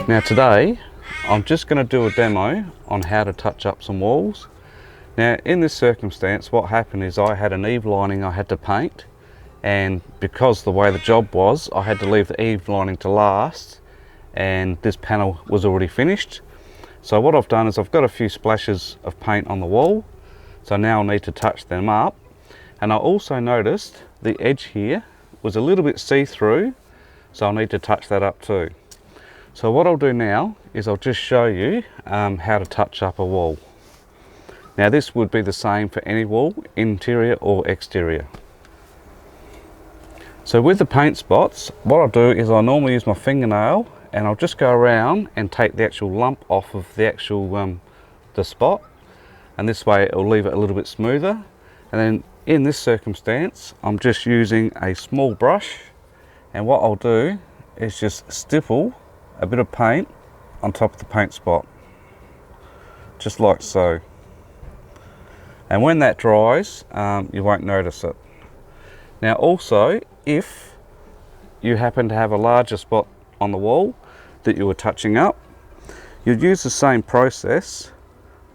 Now today I'm just going to do a demo on how to touch up some walls. Now in this circumstance what happened is I had an eave lining I had to paint, and because the way the job was I had to leave the eave lining to last, and this panel was already finished. So what I've done is I've got a few splashes of paint on the wall, so now I need to touch them up. And I also noticed the edge here was a little bit see-through, so I'll need to touch that up too. So what I'll do now is I'll just show you how to touch up a wall. Now this would be the same for any wall, interior or exterior. So with the paint spots, what I'll do is I'll normally use my fingernail and I'll just go around and take the actual lump off of the actual the spot, and this way it'll leave it a little bit smoother. And then in this circumstance I'm just using a small brush, and what I'll do is just stipple a bit of paint on top of the paint spot, just like so. And when that dries, you won't notice it. Now also, if you happen to have a larger spot on the wall that you were touching up, you'd use the same process.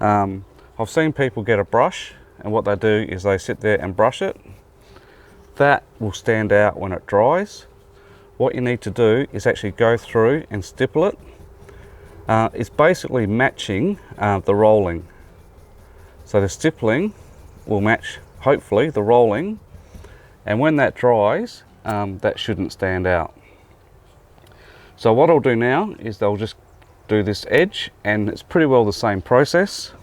I've seen people get a brush, and what they do is they sit there and brush it. That will stand out when it dries. What you need to do is actually go through and stipple it. It's basically matching the rolling. So the stippling will match, hopefully, the rolling, and when that dries, that shouldn't stand out. So what I'll do now is I'll just do this edge, and it's pretty well the same process.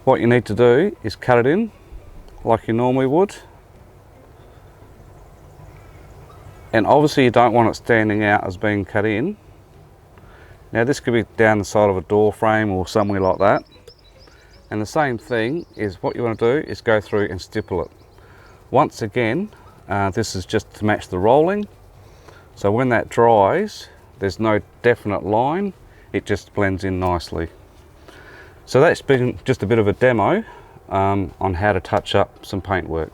What you need to do is cut it in like you normally would. And obviously you don't want it standing out as being cut in. Now this could be down the side of a door frame or somewhere like that. And the same thing is what you want to do is go through and stipple it. Once again, this is just to match the rolling. So when that dries, there's no definite line, it just blends in nicely. So that's been just a bit of a demo on how to touch up some paintwork.